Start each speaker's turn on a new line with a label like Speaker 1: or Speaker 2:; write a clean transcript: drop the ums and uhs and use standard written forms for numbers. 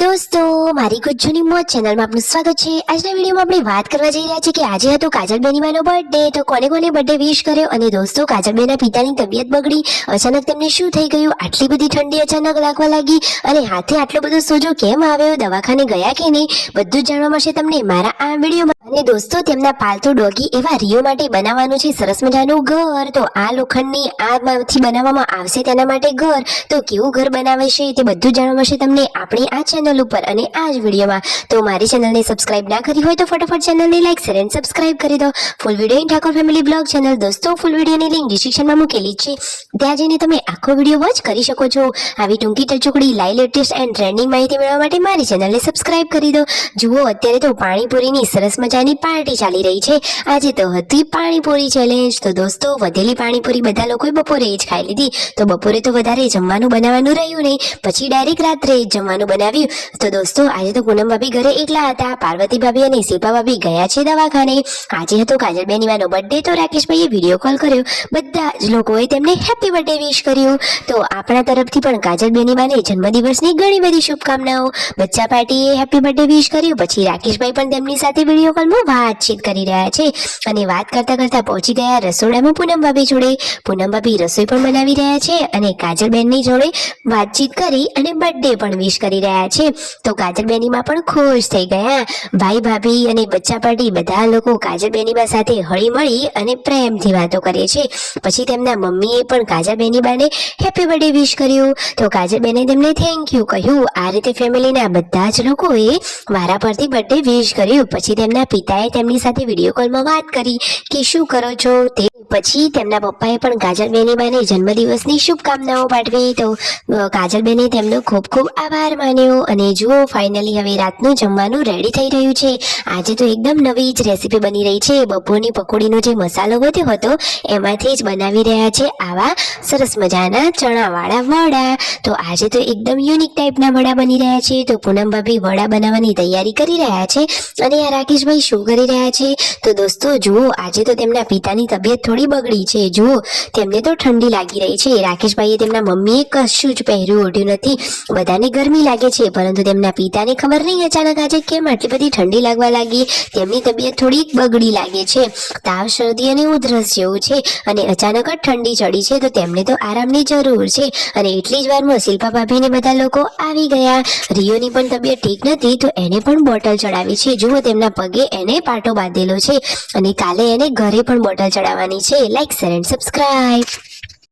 Speaker 1: દોસ્તો મારી ગુજ્જુની મોજ ચેનલમાં આપનું સ્વાગત છે। આજના વિડીયોમાં આપણે વાત કરવા જઈ રહ્યા છીએ કે આજે હતો કાજલબેનીમાનો બર્થડે, તો કોને કોને બર્થડે વિશ કર્યો અને દોસ્તો કાજલબેનના પિતાની તબિયત બગડી, અચાનક તેમને શું થઈ ગયું, આટલી બધી ઠંડી અચાનક લાગવા લાગી અને હાથે આટલો બધો સોજો કેમ આવ્યો, દવાખાને ગયા કે નહીં, બધું જ જાણવા મળશે તમને મારા આ વિડીયોમાં। અને દોસ્તો તેમના પાલતુ ડોગી એવા રિયો માટે બનાવવાનું છે સરસ મજાનું ઘર, તો આ લોખંડની આગમાંથી બનાવવામાં આવશે તેના માટે ઘર, તો કેવું ઘર બનાવે છે તે બધું જ જાણવા મળશે તમને આપણી આ ચેનલ ઉપર અને આ જ વિડીયોમાં। તો મારી ચેનલને સબસ્ક્રાઇબ ના કરી હોય તો ફટાફટ ચેનલને લાઈક શેર એન્ડ સબસ્ક્રાઇબ કરી દો। Full video in Thakor family blog channel દોસ્તો ફૂલ વિડીયોની લિંક ડિસ્ક્રિપ્શનમાં મૂકેલી છે, ત્યાં જઈને તમે આખો વિડીયો વોચ કરી શકો છો। આવી ટૂંકી ટચુકડી લાઈવ લેટેસ્ટ એન્ડ ટ્રેન્ડિંગ માહિતી મેળવવા માટે મારી ચેનલને સબસ્ક્રાઇબ કરી દો। જુઓ અત્યારે તો પાણીપુરીની સરસ મજાની પાર્ટી ચાલી રહી છે, આજે તો હતી પાણીપુરી ચેલેન્જ। તો દોસ્તો વધેલી પાણીપુરી બધા લોકોએ બપોરે જ ખાઈ લીધી, તો બપોરે તો વધારે જમવાનું બનાવવાનું રહ્યું નહીં, પછી ડાયરેક્ટ રાત્રે જ જમવાનું બનાવ્યું। તો દોસ્તો આજે તો પૂનમ ભાભી ઘરે એકલા હતા, પાર્વતી ભાભી અને શિલ્પા ભાભી ગયા છે દવાખાને। આજે હતો કાજલબેનીમાનો બર્થડે, તો રાકેશભાઈએ વિડીયો કોલ કર્યો, બધા જ લોકોએ તેમને હેપી બર્થડે વિશ કર્યું। તો આપણા તરફથી પણ કાજલબેનીમાને જન્મદિવસની ઘણી બધી શુભકામનાઓ। બચ્ચા પાર્ટીએ હેપી બર્થડે વિશ કર્યું, પછી રાકેશભાઈ પણ તેમની સાથે વિડીયો કોલમાં વાતચીત કરી રહ્યા છે અને વાત કરતા કરતા પહોંચી ગયા રસોડામાં પૂનમ ભાભી જોડે। પૂનમ ભાભી રસોઈ પણ બનાવી રહ્યા છે અને કાજલબેનની જોડે વાતચીત કરી અને બર્થડે પણ વિશ કરી રહ્યા છે। તો કાજલબેનીમાં પણ ખુશ થઈ ગયા, ભાઈ ભાભી અને બચ્ચા પાર્ટી બધા લોકો કાજલબેનીબા સાથે હળી મળી અને પ્રેમથી વાતો કરે છે। પછી તેમના મમ્મીએ પણ કાજલબેનીબાને હેપી બર્થડે વિશ કર્યું, તો કાજલબેને તેમને થેન્ક યુ કહ્યું। આ રીતે ફેમિલીના બધા જ લોકોએ વારા પરથી બર્થડે વિશ કર્યું। પછી તેમના પિતાએ તેમની સાથે વિડીયો કોલમાં વાત કરી કે શું કરો છો તે, પછી તેમના પપ્પાએ પણ કાજલબેનીબાને જન્મદિવસની શુભકામનાઓ પાઠવી। તો કાજલબેને તેમનો ખૂબ ખૂબ આભાર માન્યો અને જુઓ ફાઇનલી હવે રાતનું જમવાનું રેડી થઈ રહ્યું છે। આજે તો એકદમ નવી જ રેસીપી બની રહી છે, બપોરની પકોડીનો જે મસાલો વધ્યો હતો એમાંથી જ બનાવી રહ્યા છે આવા સરસ મજાના ચણાવાળા વડા। તો આજે તો એકદમ યુનિક ટાઈપના વડા બની રહ્યા છે। તો પૂનમ ભાભી વડા બનાવવાની તૈયારી કરી રહ્યા છે અને આ રાકેશભાઈ શું કરી રહ્યા છે, તો દોસ્તો જુઓ આજે તો તેમના પિતાની તબિયત થોડી બગડી છે, જુઓ તેમને તો ઠંડી લાગી રહી છે। રાકેશભાઈએ તેમના મમ્મીએ કશું જ પહેર્યું ઓઢ્યું નથી, બધાને ગરમી લાગે છે, પરંતુ તેમના પિતાને ખબર નહીં અચાનક આજે કેમ આટલી બધી ઠંડી લાગવા લાગી, તેમની તબિયત થોડી બગડી લાગે છે, તાવ શરદી અને ઉધરસ જેવું છે અને અચાનક જ ઠંડી ચડી છે, તો તેમને તો આરામની જરૂર છે। અને એટલી જ વારમાં શિલ્પા ભાભીને બધા લોકો આવી ગયા। રિયોની પણ તબિયત ઠીક નથી, તો એને પણ બોટલ ચડાવી છે, જુઓ તેમના પગે એને પાટો બાંધેલો છે અને કાલે એને ઘરે પણ બોટલ ચડાવવાની છે। Like share and subscribe.